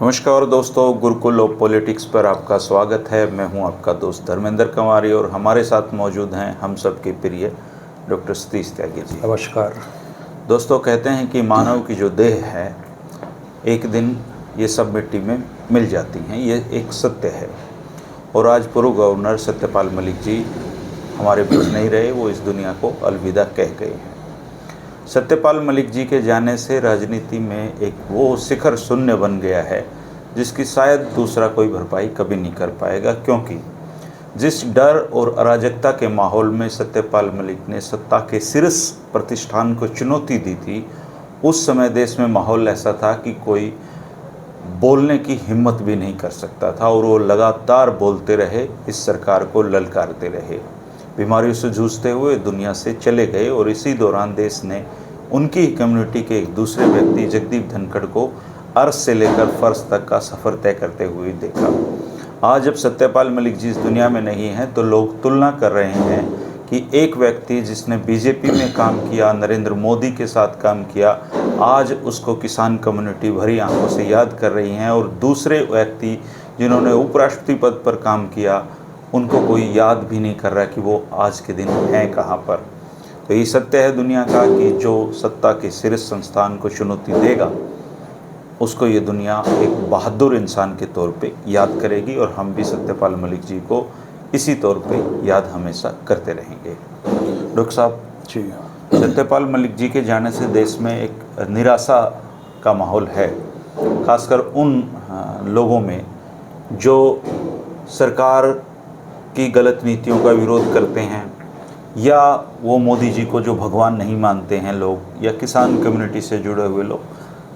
नमस्कार दोस्तों, Gurukul of politics पर आपका स्वागत है। मैं हूं आपका दोस्त धर्मेंद्र कंवारी और हमारे साथ मौजूद हैं हम सबके प्रिय डॉक्टर सतीश त्यागी जी। नमस्कार दोस्तों, कहते हैं कि मानव की जो देह है एक दिन ये सब मिट्टी में मिल जाती हैं, ये एक सत्य है। और आज पूर्व गवर्नर सत्यपाल मलिक जी हमारे बीच नहीं रहे, वो इस दुनिया को अलविदा कह गए हैं। सत्यपाल मलिक जी के जाने से राजनीति में एक वो शिखर शून्य बन गया है जिसकी शायद दूसरा कोई भरपाई कभी नहीं कर पाएगा, क्योंकि जिस डर और अराजकता के माहौल में सत्यपाल मलिक ने सत्ता के शीर्ष प्रतिष्ठान को चुनौती दी थी, उस समय देश में माहौल ऐसा था कि कोई बोलने की हिम्मत भी नहीं कर सकता था और वो लगातार बोलते रहे, इस सरकार को ललकारते रहे। बीमारियों से जूझते हुए दुनिया से चले गए और इसी दौरान देश ने उनकी ही कम्युनिटी के एक दूसरे व्यक्ति जगदीप धनखड़ को अर्श से लेकर फर्श तक का सफ़र तय करते हुए देखा। आज जब सत्यपाल मलिक जी इस दुनिया में नहीं हैं तो लोग तुलना कर रहे हैं कि एक व्यक्ति जिसने बीजेपी में काम किया, नरेंद्र मोदी के साथ काम किया, आज उसको किसान कम्युनिटी भरी आंखों से याद कर रही हैं, और दूसरे व्यक्ति जिन्होंने उपराष्ट्रपति पद पर काम किया उनको कोई याद भी नहीं कर रहा कि वो आज के दिन हैं कहाँ पर। तो ये सत्य है दुनिया का कि जो सत्ता के शीर्ष संस्थान को चुनौती देगा उसको ये दुनिया एक बहादुर इंसान के तौर पे याद करेगी, और हम भी सत्यपाल मलिक जी को इसी तौर पे याद हमेशा करते रहेंगे। डॉक्टर साहब जी, सत्यपाल मलिक जी के जाने से देश में एक निराशा का माहौल है, खासकर उन लोगों में जो सरकार की गलत नीतियों का विरोध करते हैं, या वो मोदी जी को जो भगवान नहीं मानते हैं लोग, या किसान कम्युनिटी से जुड़े हुए लोग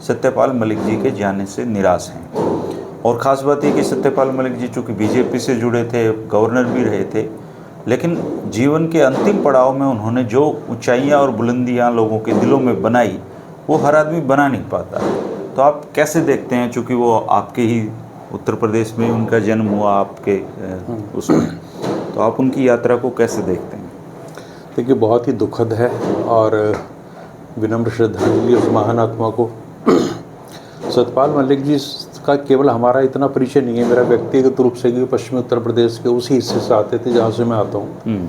सत्यपाल मलिक जी के जाने से निराश हैं। और ख़ास बात ये कि सत्यपाल मलिक जी चूँकि बीजेपी से जुड़े थे, गवर्नर भी रहे थे, लेकिन जीवन के अंतिम पड़ाव में उन्होंने जो ऊंचाइयां और बुलंदियां लोगों के दिलों में बनाई वो हर आदमी बना नहीं पाता। तो आप कैसे देखते हैं, चूँकि वो आपके ही उत्तर प्रदेश में उनका जन्म हुआ आपके उसमें, तो आप उनकी यात्रा को कैसे देखते हैं? देखिए बहुत ही दुखद है और विनम्र श्रद्धांजलि उस महान आत्मा को। सत्यपाल मलिक जी का केवल हमारा इतना परिचय नहीं है, मेरा व्यक्तिगत रूप से कि पश्चिमी उत्तर प्रदेश के उसी हिस्से से आते थे जहाँ से मैं आता हूँ,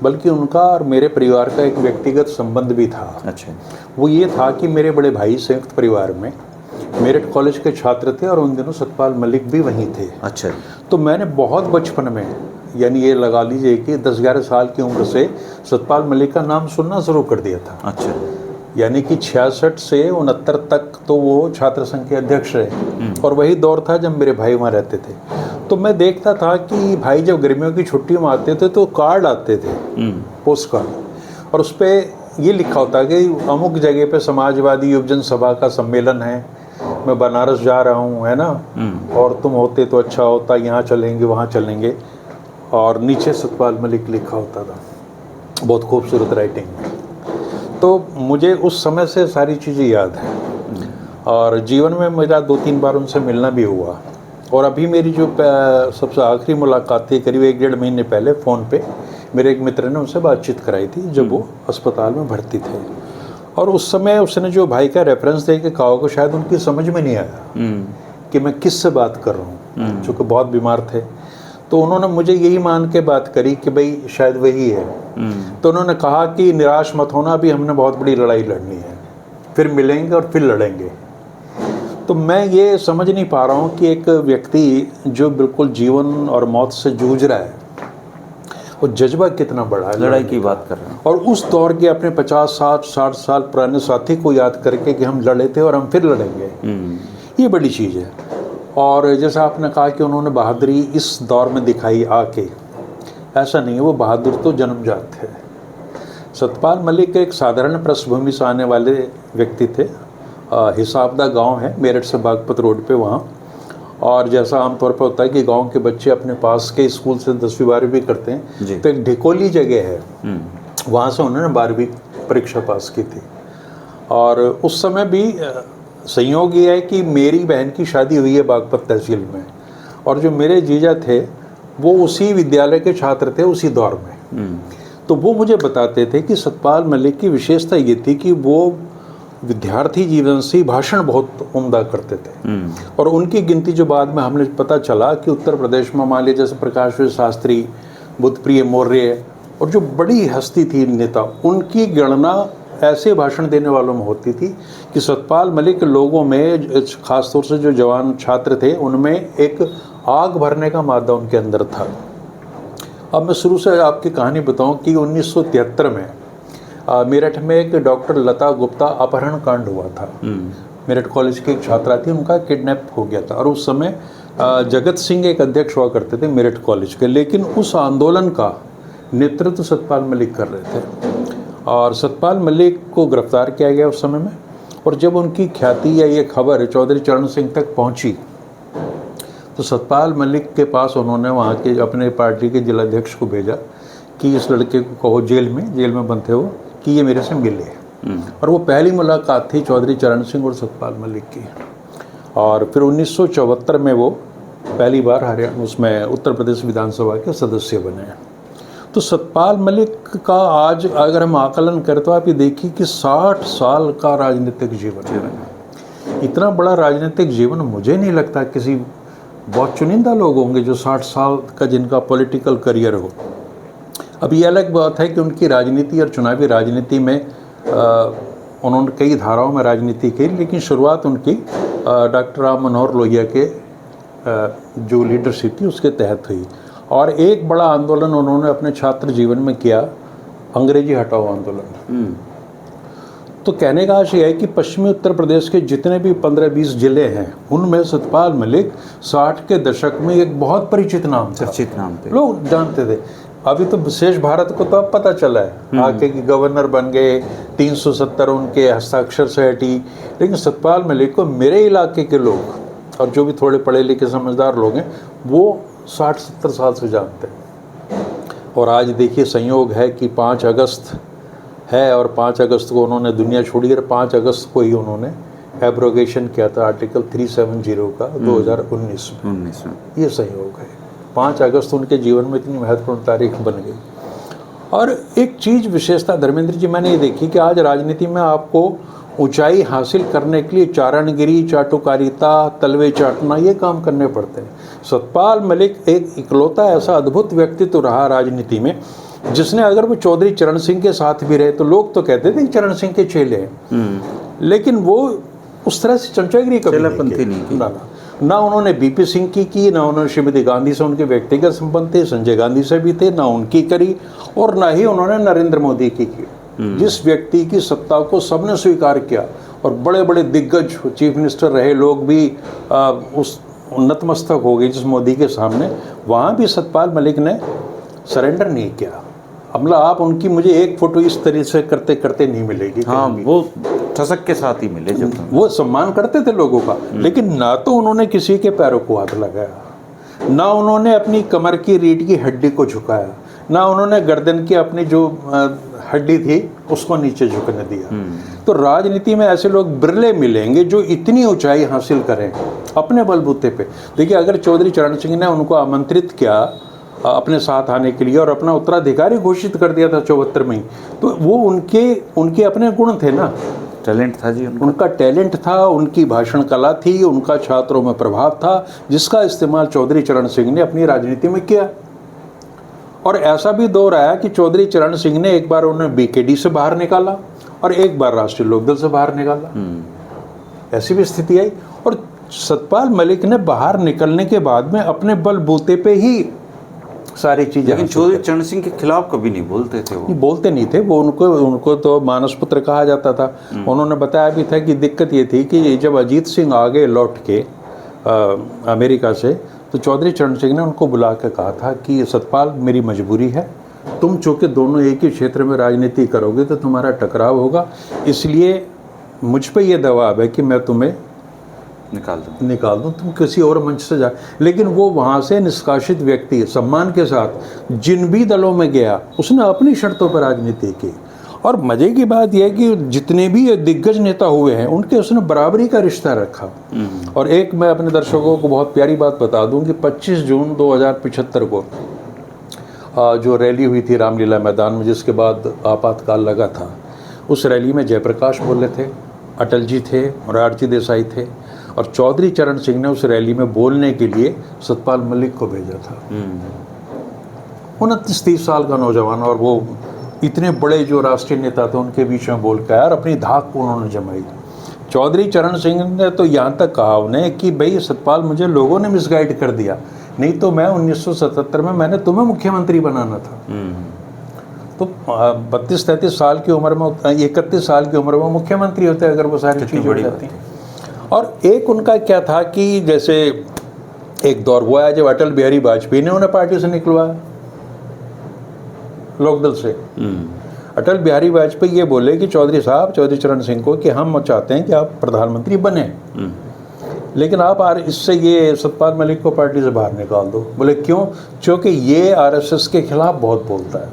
बल्कि उनका और मेरे परिवार का एक व्यक्तिगत संबंध भी था। अच्छा। वो ये था कि मेरे बड़े भाई संयुक्त परिवार में मेरठ कॉलेज के छात्र थे और उन दिनों सत्यपाल मलिक भी वहीं थे। अच्छा। तो मैंने बहुत बचपन में, यानी ये लगा लीजिए कि 10-11 साल की उम्र से सत्यपाल मलिक का नाम सुनना शुरू कर दिया था। अच्छा। यानी कि 66 से 69 तक तो वो छात्र संघ के अध्यक्ष रहे, और वही दौर था जब मेरे भाई वहाँ रहते थे। तो मैं देखता था कि भाई जब गर्मियों की छुट्टियों में आते थे तो कार्ड आते थे, पोस्ट कार्ड, और उस पर ये लिखा होता कि अमुक जगह पे समाजवादी युवजन सभा का सम्मेलन है, मैं बनारस जा रहा हूँ, है ना, और तुम होते तो अच्छा होता, यहाँ चलेंगे वहाँ चलेंगे, और नीचे सत्यपाल मलिक लिखा होता था, बहुत खूबसूरत राइटिंग में। तो मुझे उस समय से सारी चीज़ें याद हैं, और जीवन में मेरा 2-3 बार उनसे मिलना भी हुआ। और अभी मेरी जो सबसे आखिरी मुलाकात थी करीब 1-1.5 महीने पहले, फ़ोन पे मेरे एक मित्र ने उनसे बातचीत कराई थी जब वो अस्पताल में भर्ती थे। और उस समय उसने जो भाई का रेफरेंस दे के कहा होगा, शायद उनकी समझ में नहीं आया कि मैं किससे बात कर रहा हूँ, चूँकि बहुत बीमार थे। तो उन्होंने मुझे यही मान के बात करी कि भाई शायद वही है। तो उन्होंने कहा कि निराश मत होना, अभी हमने बहुत बड़ी लड़ाई लड़नी है, फिर मिलेंगे और फिर लड़ेंगे। तो मैं ये समझ नहीं पा रहा हूँ कि एक व्यक्ति जो बिल्कुल जीवन और मौत से जूझ रहा है, वो जज्बा कितना बड़ा है, लड़ाई की बात कर रहे हैं, और उस दौर के अपने 50-60 साल पुराने साथी को याद करके कि हम लड़े थे और हम फिर लड़ेंगे, ये बड़ी चीज़ है। और जैसा आपने कहा कि उन्होंने बहादुरी इस दौर में दिखाई आके, ऐसा नहीं है, वो बहादुर तो जन्मजात थे। सत्यपाल मलिक एक साधारण पृष्ठभूमि से आने वाले व्यक्ति थे। हिसाबदा गांव है मेरठ से बागपत रोड पे वहाँ, और जैसा आमतौर पर होता है कि गांव के बच्चे अपने पास के स्कूल से 10वीं 12वीं करते हैं, तो एक ढिकोली जगह है, वहाँ से उन्होंने 12वीं परीक्षा पास की थी। और उस समय भी संयोग ये है कि मेरी बहन की शादी हुई है बागपत तहसील में, और जो मेरे जीजा थे वो उसी विद्यालय के छात्र थे उसी दौर में। तो वो मुझे बताते थे कि सत्यपाल मलिक की विशेषता ये थी कि वो विद्यार्थी जीवन से ही भाषण बहुत उम्दा करते थे। और उनकी गिनती जो बाद में हमने पता चला कि उत्तर प्रदेश में मान लीजिए जैसे प्रकाश शास्त्री, बुद्धप्रिय मौर्य और जो बड़ी हस्ती थी नेता, उनकी गणना ऐसे भाषण देने वालों में होती थी कि सतपाल मलिक लोगों में, खासतौर से जो जवान छात्र थे, उनमें एक आग भरने का मादा उनके अंदर था। अब मैं शुरू से आपकी कहानी बताऊं कि 1973 में मेरठ में एक डॉक्टर लता गुप्ता अपहरण कांड हुआ था। मेरठ कॉलेज की एक छात्रा थी, उनका किडनैप हो गया था और उस समय जगत सिंह एक अध्यक्ष हुआ करते थे मेरठ कॉलेज के, लेकिन उस आंदोलन का नेतृत्व सतपाल मलिक कर रहे थे और सतपाल मलिक को गिरफ्तार किया गया उस समय में। और जब उनकी ख्याति या ये खबर चौधरी चरण सिंह तक पहुंची तो सतपाल मलिक के पास उन्होंने वहाँ के अपने पार्टी के जिलाध्यक्ष को भेजा कि इस लड़के को कहो जेल में बंद थे वो, कि ये मेरे से मिले। और वो पहली मुलाकात थी चौधरी चरण सिंह और सतपाल मलिक की। और फिर 1974 में वो पहली बार हरियाणा उसमें उत्तर प्रदेश विधानसभा के सदस्य बने। तो सतपाल मलिक का आज अगर हम आकलन करें तो आप ये देखिए कि 60 साल का राजनीतिक जीवन, इतना बड़ा राजनीतिक जीवन मुझे नहीं लगता किसी, बहुत चुनिंदा लोग होंगे जो 60 साल का जिनका पॉलिटिकल करियर हो। अब ये अलग बात है कि उनकी राजनीति और चुनावी राजनीति में उन्होंने कई धाराओं में राजनीति की, लेकिन शुरुआत उनकी डॉक्टर राम मनोहर लोहिया के जो लीडरशिप थी उसके तहत हुई। और एक बड़ा आंदोलन उन्होंने अपने छात्र जीवन में किया, अंग्रेजी हटाओ आंदोलन। तो कहने का आशय है कि पश्चिमी उत्तर प्रदेश के जितने भी 15-20 जिले हैं उनमें सतपाल मलिक 60 के दशक में एक बहुत परिचित नाम था, चर्चित नाम थे, लोग जानते थे। अभी तो विशेष भारत को तो अब पता चला है, आके कि गवर्नर बन गए, 370 उनके हस्ताक्षर से हटी, लेकिन सतपाल मलिक को मेरे इलाके के लोग और जो भी थोड़े पढ़े लिखे समझदार लोग हैं वो 60-70 साल से जानते हैं। और आज देखिए संयोग है कि 5 अगस्त है और 5 अगस्त को उन्होंने दुनिया छोड़ी और 5 अगस्त को ही उन्होंने एब्रोगेशन किया था आर्टिकल 370 का 2019 में। ये संयोग है, 5 अगस्त उनके जीवन में इतनी महत्वपूर्ण तारीख बन गई। और एक चीज़ विशेषता धर्मेंद्र जी मैंने ये देखी कि आज राजनीति में आपको ऊंचाई हासिल करने के लिए चारणगिरी, चाटुकारिता, तलवे चाटना ये काम करने पड़ते हैं। सतपाल मलिक एक इकलौता ऐसा अद्भुत व्यक्तित्व रहा राजनीति में जिसने, अगर वो चौधरी चरण सिंह के साथ भी रहे तो लोग तो कहते थे कि चरण सिंह के चेले हैं, लेकिन वो उस तरह से चमचागिरी कभी नहीं की। ना उन्होंने बीपी सिंह की ना उन्होंने श्रीमती गांधी से उनके व्यक्तिगत संबंध थे, संजय गांधी से भी थे, ना उनकी करी, और ना ही उन्होंने नरेंद्र मोदी की। जिस व्यक्ति की सत्ता को सबने स्वीकार किया और बड़े बड़े दिग्गज चीफ मिनिस्टर रहे लोग भी उस नतमस्तक हो गए जिस मोदी के सामने, वहाँ भी सतपाल मलिक ने सरेंडर नहीं किया। हमला आप उनकी मुझे एक फोटो इस तरह से करते करते नहीं मिलेगी। हाँ, वो ठसक के साथ ही मिले जब वो सम्मान करते थे लोगों का, लेकिन ना तो उन्होंने किसी के पैरों को हाथ लगाया, ना उन्होंने अपनी कमर की रीढ़ की हड्डी को झुकाया, ना उन्होंने गर्दन की अपनी जो हड्डी थी उसको नीचे झुकने दिया। तो राजनीति में ऐसे लोग बिरले मिलेंगे जो इतनी ऊंचाई हासिल करें अपने बलबूते पे। देखिए, अगर चौधरी चरण सिंह ने उनको आमंत्रित किया अपने साथ आने के लिए और अपना उत्तराधिकारी घोषित कर दिया था 74 में, तो वो उनके अपने गुण थे ना, टैलेंट था जी उनका टैलेंट था, उनकी भाषण कला थी, उनका छात्रों में प्रभाव था, जिसका इस्तेमाल चौधरी चरण सिंह ने अपनी राजनीति में किया। और ऐसा भी दौर आया कि चौधरी चरण सिंह ने एक बार उन्हें बीकेडी से बाहर निकाला और एक बार राष्ट्रीय लोकदल से बाहर निकाला, ऐसी भी स्थिति आई। और सतपाल मलिक ने बाहर निकलने के बाद में अपने बलबूते पे ही सारी चीजें, लेकिन चौधरी चरण सिंह के खिलाफ कभी नहीं बोलते थे। वो बोलते नहीं थे, वो उनको तो मानस पुत्र कहा जाता था। उन्होंने बताया भी था कि दिक्कत ये थी कि जब अजीत सिंह आ गए लौट के अमेरिका से, तो चौधरी चरण सिंह ने उनको बुला के कहा था कि सतपाल, मेरी मजबूरी है, तुम चूँकि दोनों एक ही क्षेत्र में राजनीति करोगे तो तुम्हारा टकराव होगा, इसलिए मुझ पे ये दबाव है कि मैं तुम्हें निकाल दूं, तुम किसी और मंच से जा। लेकिन वो वहाँ से निष्कासित व्यक्ति सम्मान के साथ जिन भी दलों में गया उसने अपनी शर्तों पर राजनीति की। और मजे की बात यह है कि जितने भी दिग्गज नेता हुए हैं उनके उसने बराबरी का रिश्ता रखा। और एक मैं अपने दर्शकों को बहुत प्यारी बात बता दूं कि 25 जून 2075 को जो रैली हुई थी रामलीला मैदान में, जिसके बाद आपातकाल लगा था, उस रैली में जयप्रकाश बोले थे, अटल जी थे, मोरारजी देसाई थे, और चौधरी चरण सिंह ने उस रैली में बोलने के लिए सतपाल मलिक को भेजा था। 29-30 साल का नौजवान, और वो इतने बड़े जो राष्ट्रीय नेता थे उनके बीच में बोल कर, और अपनी धाक को उन्होंने जमाई। चौधरी चरण सिंह ने तो यहाँ तक कहा उन्हें कि भाई सतपाल, मुझे लोगों ने मिसगाइड कर दिया, नहीं तो मैं 1977 में मैंने तुम्हें मुख्यमंत्री बनाना था। तो 32-33 साल की उम्र में, 31 साल की उम्र में मुख्यमंत्री होते अगर वो सारी चीज़ें हो जाती। और एक उनका क्या था कि जैसे एक दौर हुआ है जब अटल बिहारी वाजपेयी ने उन्हें पार्टी से निकलवाया, लोकदल से। अटल बिहारी वाजपेयी ये बोले कि चौधरी साहब, चौधरी चरण सिंह को, कि हम चाहते हैं कि आप प्रधानमंत्री बने, लेकिन आप इससे ये सतपाल मलिक को पार्टी से बाहर निकाल दो। बोले क्यों? क्योंकि ये आरएसएस के खिलाफ बहुत बोलता है,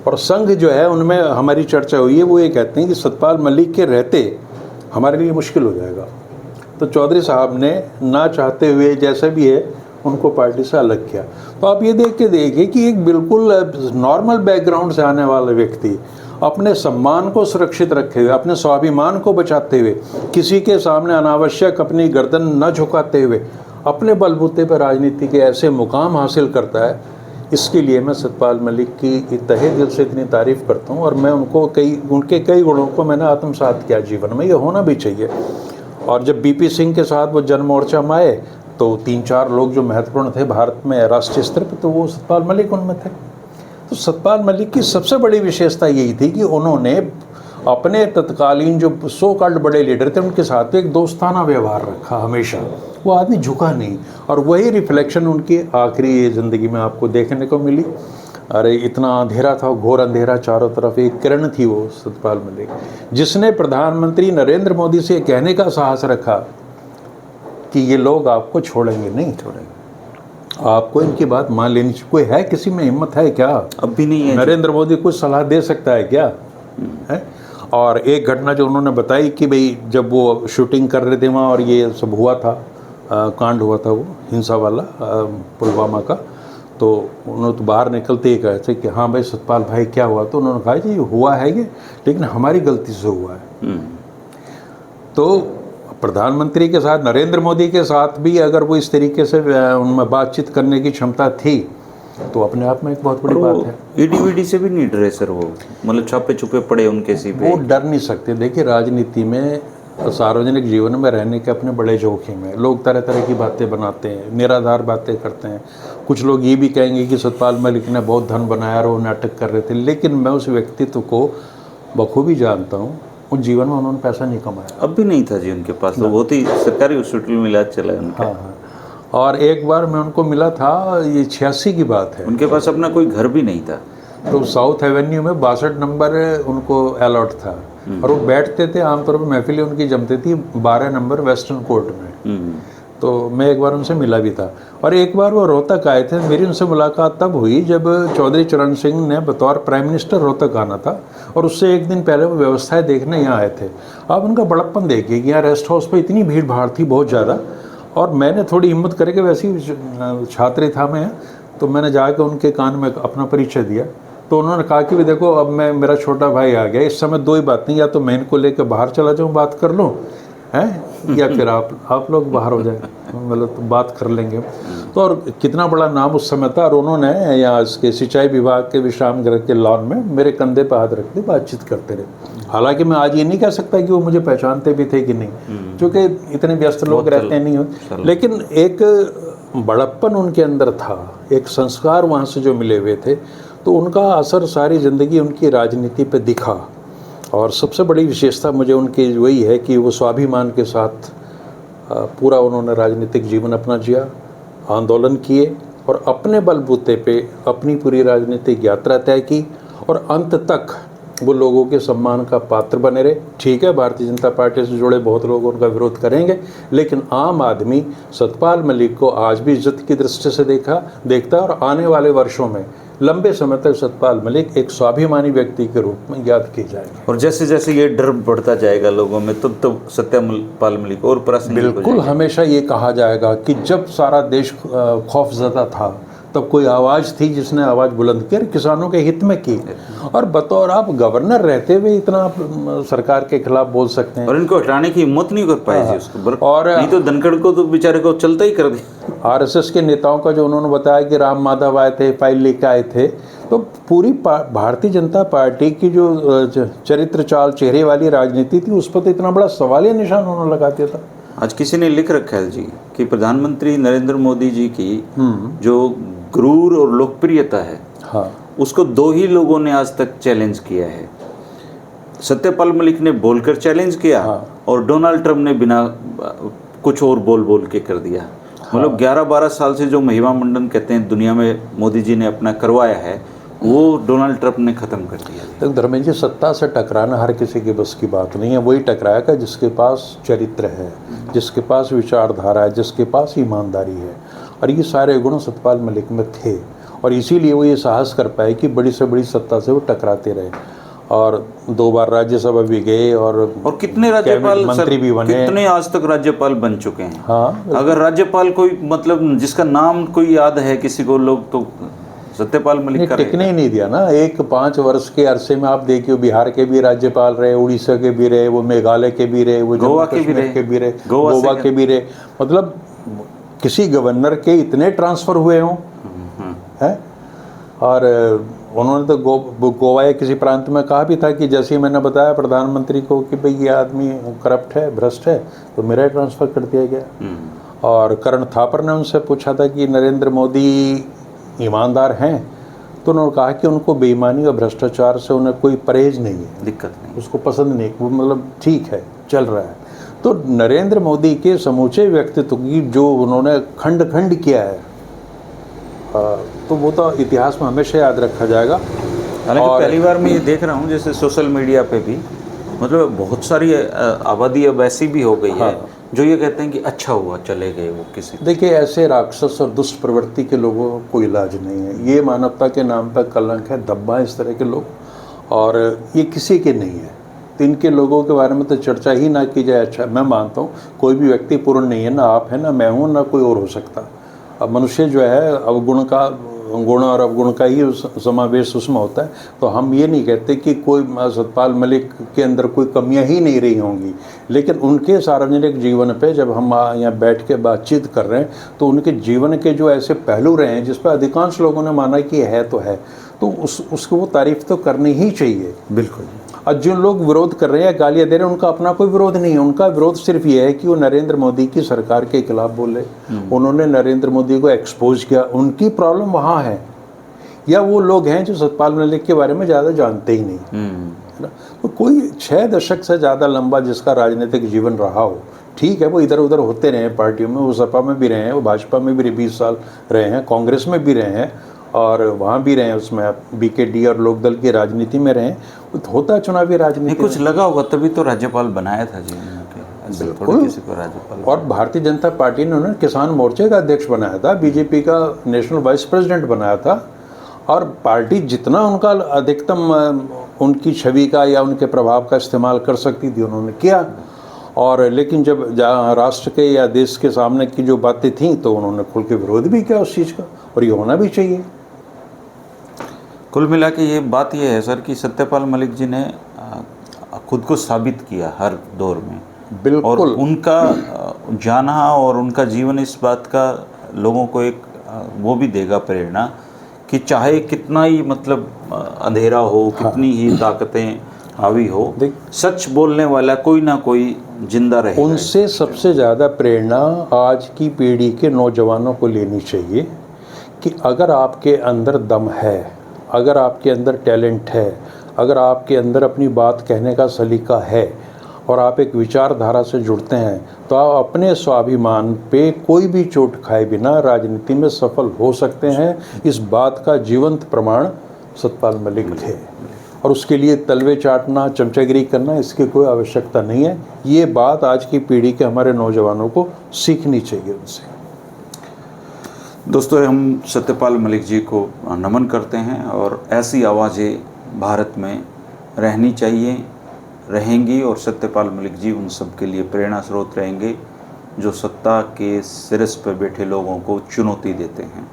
और संघ जो है उनमें हमारी चर्चा हुई है, वो ये कहते हैं कि सतपाल मलिक के रहते हमारे लिए मुश्किल हो जाएगा। तो चौधरी साहब ने ना चाहते हुए जैसे भी है उनको पार्टी से अलग किया। तो आप ये देख के देखिए कि एक बिल्कुल नॉर्मल बैकग्राउंड से आने वाला व्यक्ति अपने सम्मान को सुरक्षित रखे हुए, अपने स्वाभिमान को बचाते हुए, किसी के सामने अनावश्यक अपनी गर्दन न झुकाते हुए अपने बलबूते पर राजनीति के ऐसे मुकाम हासिल करता है, इसके लिए मैं सतपाल मलिक की तहे दिल से इतनी तारीफ़ करता हूँ। और मैं उनके कई गुणों को मैंने आत्मसात किया जीवन में, ये होना भी चाहिए। और जब बीपी सिंह के साथ वो जन मोर्चा में आए तो 3-4 लोग जो महत्वपूर्ण थे भारत में राष्ट्रीय स्तर पर, तो वो सतपाल मलिक उनमें थे। तो सतपाल मलिक की सबसे बड़ी विशेषता यही थी कि उन्होंने अपने तत्कालीन जो सो कॉल्ड बड़े लीडर थे उनके साथ एक दोस्ताना व्यवहार रखा हमेशा। वो आदमी झुका नहीं, और वही रिफ्लेक्शन उनकी आखिरी ज़िंदगी में आपको देखने को मिली। अरे इतना अंधेरा था, घोर अंधेरा, चारों तरफ एक किरण थी वो सतपाल मलिक, जिसने प्रधानमंत्री नरेंद्र मोदी से कहने का साहस रखा कि ये लोग आपको छोड़ेंगे नहीं, आपको इनकी बात मान लेनी चाहिए। कोई है, किसी में हिम्मत है क्या? अब भी नहीं है। नरेंद्र मोदी कुछ सलाह दे सकता है क्या? है। और एक घटना जो उन्होंने बताई कि भाई जब वो शूटिंग कर रहे थे वहाँ, और ये सब हुआ था, कांड हुआ था वो हिंसा वाला पुलवामा का, तो उन्होंने तो बाहर निकलते ही कहे थे कि हाँ भाई सतपाल भाई क्या हुआ? तो उन्होंने कहा जी हुआ है ये, लेकिन हमारी गलती से हुआ है। तो प्रधानमंत्री के साथ, नरेंद्र मोदी के साथ भी अगर वो इस तरीके से उनमें बातचीत करने की क्षमता थी तो अपने आप में एक बहुत बड़ी बात है। ईडी से भी नहीं डरे सर वो, मतलब छापे छुपे पड़े उनके सी पे, वो डर नहीं सकते। देखिए राजनीति में, सार्वजनिक जीवन में रहने के अपने बड़े जोखिम है। लोग तरह तरह की बातें बनाते हैं, निराधार बातें करते हैं। कुछ लोग ये भी कहेंगे कि सतपाल मलिक ने बहुत धन बनाया और वो नाटक कर रहे थे, लेकिन मैं उस व्यक्तित्व को बखूबी जानता हूँ। उस जीवन में उन्होंने पैसा नहीं कमाया, अब भी नहीं था जी उनके पास, तो बहुत ही सरकारी हॉस्पिटल में इलाज चला है उनका। हाँ। और एक बार मैं उनको मिला था, ये 86 की बात है, उनके पास अपना कोई घर भी नहीं था। तो साउथ एवेन्यू में 62 नंबर उनको अलॉट था, और वो बैठते थे आमतौर पर, महफिलें उनकी जमती थी 12 नंबर वेस्टर्न कोर्ट में। तो मैं एक बार उनसे मिला भी था, और एक बार वो रोहतक आए थे। मेरी उनसे मुलाकात तब हुई जब चौधरी चरण सिंह ने बतौर प्राइम मिनिस्टर रोहतक आना था, और उससे एक दिन पहले वो व्यवस्थाएं देखने यहाँ आए थे। आप उनका बड़प्पन देखिए कि यहाँ रेस्ट हाउस पर इतनी भीड़ भाड़ थी, बहुत ज़्यादा। और मैंने थोड़ी हिम्मत करके, वैसे ही छात्र था मैं, तो मैंने जाकर उनके कान में अपना परिचय दिया। तो उन्होंने कहा कि देखो अब मेरा छोटा भाई आ गया, इस समय दो ही बात नहीं, या तो मैं इनको लेकर बाहर चला जाऊँ बात कर लूँ, हैं, या फिर आप लोग बाहर हो जाए, मतलब तो बात कर लेंगे। तो और कितना बड़ा नाम उस समय था, और उन्होंने यहाँ इसके सिंचाई विभाग के विश्राम गृह के लॉन में मेरे कंधे पर हाथ रख के बातचीत करते रहे। हालांकि मैं आज ये नहीं कह सकता कि वो मुझे पहचानते भी थे कि नहीं, क्योंकि इतने व्यस्त लोग रहते नहीं होते, लेकिन एक बड़प्पन उनके अंदर था, एक संस्कार वहाँ से जो मिले हुए थे, तो उनका असर सारी ज़िंदगी उनकी राजनीति पे दिखा। और सबसे बड़ी विशेषता मुझे उनकी वही है कि वो स्वाभिमान के साथ पूरा उन्होंने राजनीतिक जीवन अपना जिया, आंदोलन किए, और अपने बलबूते पे अपनी पूरी राजनीतिक यात्रा तय की, और अंत तक वो लोगों के सम्मान का पात्र बने रहे। ठीक है, भारतीय जनता पार्टी से जुड़े बहुत लोग उनका विरोध करेंगे, लेकिन आम आदमी सतपाल मलिक को आज भी इज्जत की दृष्टि से देखता है, और आने वाले वर्षों में लंबे समय तक सतपाल मलिक एक स्वाभिमानी व्यक्ति के रूप में याद की जाएगी। और जैसे जैसे ये डर बढ़ता जाएगा लोगों में, तब सतपाल मलिक और प्रासंगिक बिल्कुल हमेशा ये कहा जाएगा कि जब सारा देश खौफजदा था, तब कोई आवाज़ थी जिसने आवाज़ बुलंद की और किसानों के हित में की। और बतौर आप गवर्नर रहते हुए इतना आप सरकार के खिलाफ बोल सकते हैं। और इनको हटाने की हिम्मत नहीं कर पाए जी उसको, और नहीं तो धनखड़ को तो बेचारे को चलता ही कर दिया। आरएसएस के नेताओं का जो उन्होंने बताया कि राम माधव आए थे, फाइल लेके आए थे, तो पूरी भारतीय जनता पार्टी की जो चरित्र चाल चेहरे वाली राजनीति थी उस पर तो इतना बड़ा सवालिया निशान उन्होंने लगा दिया था। आज किसी ने लिख रखा है जी कि प्रधानमंत्री नरेंद्र मोदी जी की जो गुरूर और लोकप्रियता है, हाँ, उसको 2 ही लोगों ने आज तक चैलेंज किया है। सत्यपाल मलिक ने बोलकर चैलेंज किया, हाँ, और डोनाल्ड ट्रंप ने बिना कुछ और बोल के कर दिया। मतलब 11-12 साल से जो महिमा मंडन कहते हैं दुनिया में मोदी जी ने अपना करवाया है, वो डोनाल्ड ट्रंप ने ख़त्म कर दिया। तो धर्मेंद्र जी, सत्ता से टकराना हर किसी के बस की बात नहीं है। वही टकराएगा जिसके पास चरित्र है, जिसके पास विचारधारा है, जिसके पास ईमानदारी है। और ये सारे गुण सत्यपाल मलिक में थे, और इसीलिए वो ये साहस कर पाए कि बड़ी से बड़ी सत्ता से वो टकराते रहे। और 2 बार राज्यसभा भी गए, और कितने राज्यपाल मंत्री भी बने, कितने आज तक राज्यपाल बन चुके हैं। हाँ, अगर राज्यपाल कोई मतलब जिसका नाम कोई याद है किसी को, लोग तो सत्यपाल मलिक का टिकने ही नहीं दिया ना। 5 वर्ष के अरसे में आप देखिए, बिहार के भी राज्यपाल रहे, उड़ीसा के भी रहे, वो मेघालय के भी रहे, वो गोवा के भी रहे, गोवा के भी रहे। मतलब किसी गवर्नर के इतने ट्रांसफर हुए हों, है। और उन्होंने तो गोवा या किसी प्रांत में कहा भी था कि जैसे मैंने बताया प्रधानमंत्री को कि भाई ये आदमी करप्ट है, भ्रष्ट है, तो मेरा ट्रांसफ़र कर दिया गया। और करण थापर ने उनसे पूछा था कि नरेंद्र मोदी ईमानदार हैं, तो उन्होंने कहा कि उनको बेईमानी और भ्रष्टाचार से उन्हें कोई परहेज नहीं है, दिक्कत नहीं, उसको पसंद नहीं, वो मतलब ठीक है, चल रहा है। तो नरेंद्र मोदी के समूचे व्यक्तित्व की जो उन्होंने खंड खंड किया है, तो वो तो इतिहास में हमेशा याद रखा जाएगा। हालांकि पहली बार मैं ये देख रहा हूँ जैसे सोशल मीडिया पे भी, मतलब बहुत सारी आबादी अब ऐसी भी हो गई है जो ये कहते हैं कि अच्छा हुआ चले गए वो किसी। देखिए, ऐसे राक्षस और दुष्ट प्रवृत्ति के लोगों को कोई इलाज नहीं है। ये मानवता के नाम पर कलंक है, धब्बा है इस तरह के लोग, और ये किसी के नहीं है। तो इनके लोगों के बारे में तो चर्चा ही ना की जाए। अच्छा, मैं मानता हूँ कोई भी व्यक्ति पूर्ण नहीं है, ना आप है, ना मैं हूँ, ना कोई और हो सकता। अब मनुष्य जो है अवगुण का, गुण और अवगुण का ही समावेश उसमें होता है। तो हम ये नहीं कहते कि कोई सत्यपाल मलिक के अंदर कोई कमियां ही नहीं रही होंगी, लेकिन उनके सार्वजनिक जीवन पे जब हम यहाँ बैठ के बातचीत कर रहे हैं तो उनके जीवन के जो ऐसे पहलू रहे हैं जिस पर अधिकांश लोगों ने माना कि है तो है, तो उसको वो तारीफ तो करनी ही चाहिए। बिल्कुल। और जो लोग विरोध कर रहे हैं, गालियाँ दे रहे हैं, उनका अपना कोई विरोध नहीं है। उनका विरोध सिर्फ ये है कि वो नरेंद्र मोदी की सरकार के खिलाफ बोले, उन्होंने नरेंद्र मोदी को एक्सपोज किया, उनकी प्रॉब्लम वहाँ है। या वो लोग हैं जो सत्यपाल मलिक के बारे में ज़्यादा जानते ही नहीं, है ना। तो कोई 6 दशक से ज़्यादा लंबा जिसका राजनीतिक जीवन रहा हो, ठीक है, वो इधर उधर होते रहे हैं पार्टियों में, वो सपा में भी रहे हैं, वो भाजपा में भी 20 साल रहे हैं, कांग्रेस में भी रहे हैं, और वहाँ भी रहे हैं, उसमें बीकेडी और लोकदल की राजनीति में रहे, होता है चुनावी राजनीति। कुछ लगा होगा तभी तो राज्यपाल बनाया था जी, बिल्कुल किसी को राज्यपाल। और भारतीय जनता पार्टी ने उन्हें किसान मोर्चे का अध्यक्ष बनाया था, बीजेपी का नेशनल वाइस प्रेसिडेंट बनाया था, और पार्टी जितना उनका अधिकतम उनकी छवि का या उनके प्रभाव का इस्तेमाल कर सकती थी उन्होंने किया। और लेकिन जब राष्ट्र के या देश के सामने की जो बातें थीं तो उन्होंने खुल के विरोध भी किया उस चीज़ का, और ये होना भी चाहिए। कुल मिला के ये बात ये है सर कि सत्यपाल मलिक जी ने खुद को साबित किया हर दौर में, बिल्कुल, और उनका जाना और उनका जीवन इस बात का लोगों को एक वो भी देगा प्रेरणा कि चाहे कितना ही मतलब अंधेरा हो, कितनी ही ताकतें हावी हो, सच बोलने वाला कोई ना कोई जिंदा रहे। उनसे सबसे ज़्यादा प्रेरणा आज की पीढ़ी के नौजवानों को लेनी चाहिए कि अगर आपके अंदर दम है, अगर आपके अंदर टैलेंट है, अगर आपके अंदर अपनी बात कहने का सलीका है, और आप एक विचारधारा से जुड़ते हैं, तो आप अपने स्वाभिमान पे कोई भी चोट खाए बिना राजनीति में सफल हो सकते हैं। इस बात का जीवंत प्रमाण सत्यपाल मलिक थे, और उसके लिए तलवे चाटना, चमचागिरी करना, इसकी कोई आवश्यकता नहीं है। ये बात आज की पीढ़ी के हमारे नौजवानों को सीखनी चाहिए उनसे। दोस्तों, हम सत्यपाल मलिक जी को नमन करते हैं, और ऐसी आवाज़ें भारत में रहनी चाहिए, रहेंगी, और सत्यपाल मलिक जी उन सब के लिए प्रेरणा स्रोत रहेंगे जो सत्ता के सिरस पर बैठे लोगों को चुनौती देते हैं।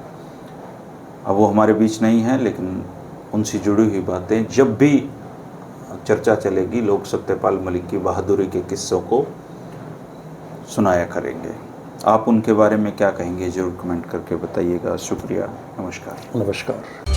अब वो हमारे बीच नहीं है, लेकिन उनसे जुड़ी हुई बातें जब भी चर्चा चलेगी, लोग सत्यपाल मलिक की बहादुरी के किस्सों को सुनाया करेंगे। आप उनके बारे में क्या कहेंगे, ज़रूर कमेंट करके बताइएगा। शुक्रिया, नमस्कार। नमस्कार।